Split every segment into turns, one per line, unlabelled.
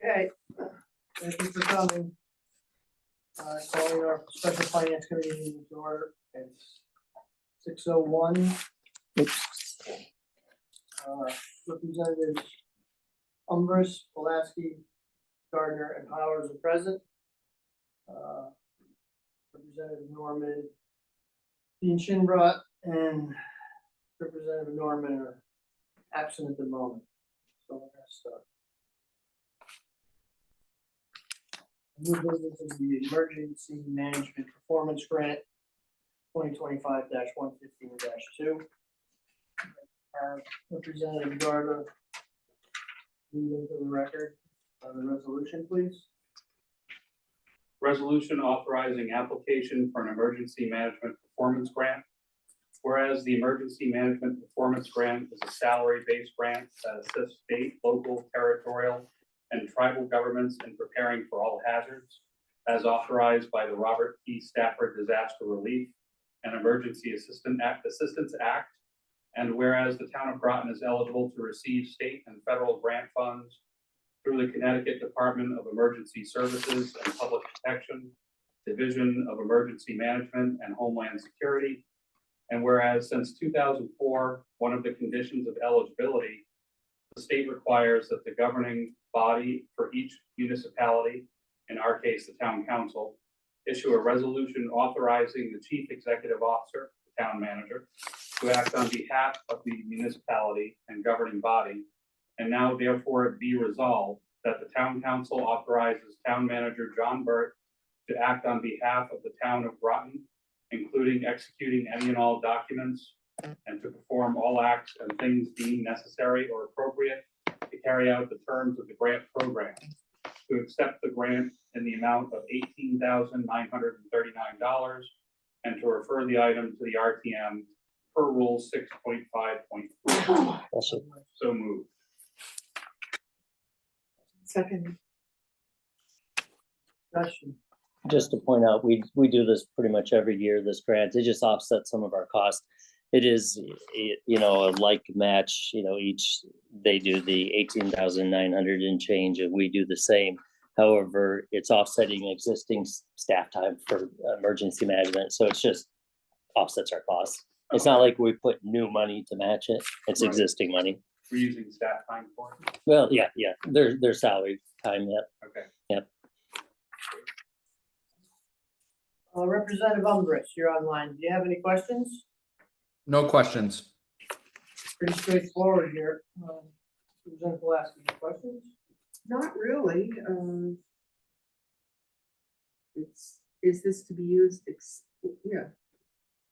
Okay, thank you for coming. Calling our special finance committee meeting to order. It's 6:01. Representatives Umbris, Pulaski, Gardner, and Powers are present. Representative Norman, Dean Shinbrot, and Representative Norman are absent at the moment. So we're gonna start. New business is the Emergency Management Performance Grant 2025-115-2. Representative Gardner, read into the record on the resolution, please.
Resolution authorizing application for an emergency management performance grant. Whereas the emergency management performance grant is a salary-based grant that assists state, local, territorial, and tribal governments in preparing for all hazards, as authorized by the Robert P. Stafford Disaster Relief and Emergency Assistance Act. And whereas the town of Groton is eligible to receive state and federal grant funds through the Connecticut Department of Emergency Services and Public Protection, Division of Emergency Management and Homeland Security. And whereas since 2004, one of the conditions of eligibility, the state requires that the governing body for each municipality, in our case, the town council, issue a resolution authorizing the chief executive officer, the town manager, to act on behalf of the municipality and governing body. And now therefore it be resolved that the town council authorizes town manager John Burt to act on behalf of the town of Groton, including executing any and all documents and to perform all acts and things deemed necessary or appropriate to carry out the terms of the grant program, to accept the grant in the amount of $18,939 and to refer the item to the RTM per rule 6.5.3. So moved.
Second. Discussion.
Just to point out, we do this pretty much every year, this grant. It just offsets some of our costs. It is, you know, a like match, you know, they do the 18,900 and change, and we do the same. However, it's offsetting existing staff time for emergency management. So it's just offsets our costs. It's not like we put new money to match it. It's existing money.
We're using staff time for it?
Well, yeah, their salary time, yep.
Okay.
Yep.
Representative Umbris, you're online. Do you have any questions?
No questions.
Pretty straightforward here. Representative Pulaski, any questions?
Not really. Is this to be used? Yeah.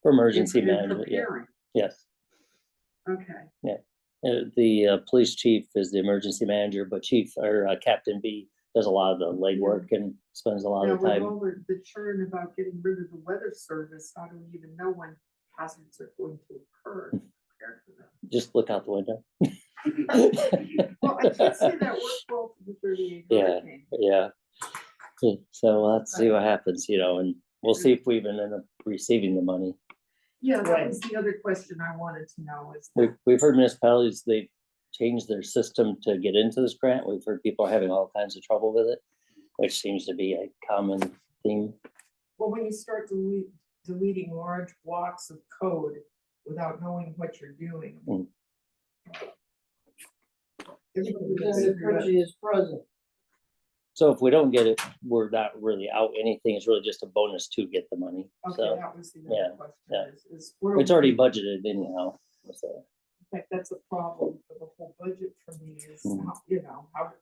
For emergency
in
management, yeah,
preparing?
yes.
Okay.
The police chief is the emergency manager, but Captain B does a lot of the legwork and spends a lot
Now,
of
with
time.
all the churn about getting rid of the weather service, how do we even know when hazards are going to occur? Prepare for them.
Just look out the window.
Well, I can't say that worked well for the 38
Yeah.
hurricane.
Yeah. So let's see what happens, you know, and we'll see if we even end up receiving the money.
Yeah, that
Right.
was the other question I wanted to know is,
We've heard municipalities, they've changed their system to get into this grant. We've heard people are having all kinds of trouble with it, which seems to be a common theme.
well, when you start deleting large blocks of code without knowing what you're doing.
Mm.
Representative Ritchie is present.
So if we don't get it, we're not really out anything. It's really just a bonus to get the money.
Okay,
So
that was the
yeah,
other question.
yeah.
Is what are
it's
we-
already budgeted anyhow. So
In fact, that's a problem for the whole budget for me is,
Mhm.
how, you know, how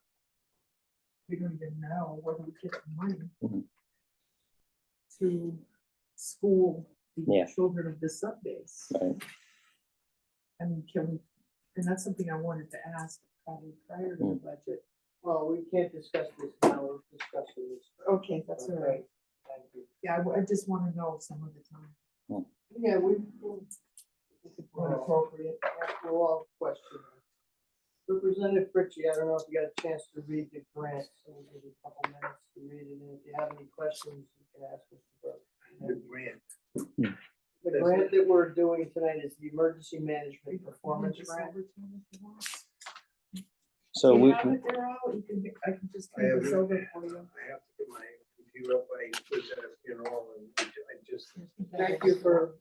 we don't even know whether we get the money
Mhm.
to school the
Yeah.
children of the sub base.
right.
I mean, can we, and that's something I wanted to ask probably prior to the budget.
Well, we can't discuss this now. We're discussing this.
Okay, that's all right.
Thank you.
Yeah, I just want to know some of the time.
Yeah, we'll
When appropriate.
we'll all question. Representative Ritchie, I don't know if you got a chance to read the grant, so we'll give you a couple minutes to read it, and if you have any questions, you can ask Mr. Burke. The grant. The grant that we're doing tonight is the Emergency Management Performance Grant.
So
You
we,
have it there, Al? You can, I can just
I
take
have
this
it.
over for you.
I have to get my computer up, I was at a funeral and I just.
Thank you for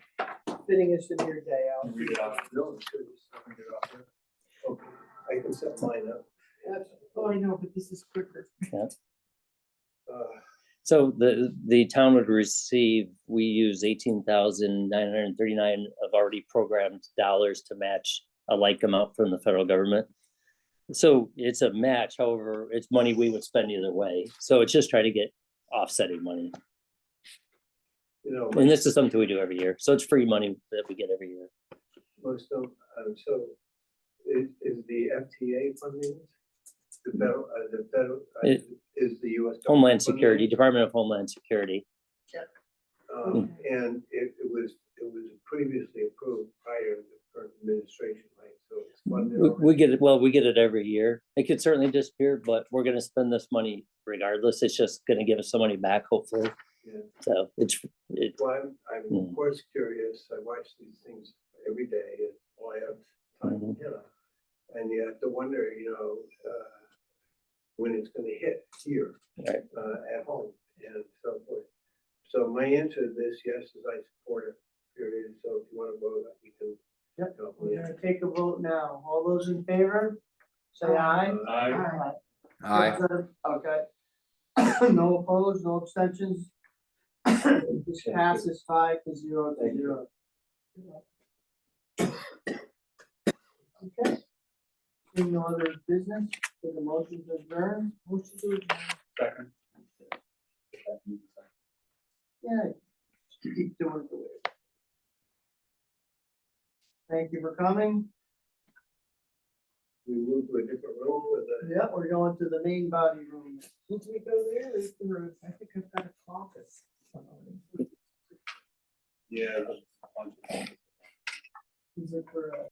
fitting us into your day, Al.
Read it out.
No, it's good, just open it up there. Okay, I can set mine up.
Oh, I know, but this is quicker.
Uh,
so the town would receive, we use 18,939 of already programmed dollars to match a like amount from the federal government. So it's a match, however, it's money we would spend either way. So it's just trying to get offsetting money.
You know,
And this is something we do every year. So it's free money that we get every year.
most of, so is the FTA funding? The federal,
It-
is the US. government
Homeland
funding
Security,
it?
Department of Homeland Security.
And it was previously approved prior to the current administration, right? So it's funded.
We get it, well, we get it every year. It could certainly disappear, but we're gonna spend this money regardless. It's just gonna give us some money back, hopefully.
Yeah.
So it's,
Well, I'm
Mm.
of course curious. I watch these things every day and all I have time,
Mhm.
you know. And you have to wonder, when it's gonna hit here,
Right.
at home and so forth. So my answer to this, yes, is I support it, period. So if you wanna vote, you can.
Yep,
help
we're
me
gonna
out.
take a vote now. All those in favor? Say aye.
Aye.
Aye.
Okay. No opposed, no abstentions. This passes 5-0 to 0. Okay. Seeing no other business, for the motion to adjourn, motion to adjourn.
Second.
Yeah. Keep doing it the way. Thank you for coming.
We move to a different room with the.
Yeah, we're going to the main body room.
Did we go there? Or is there I think I've got a caucus.
Yeah.
Is it for,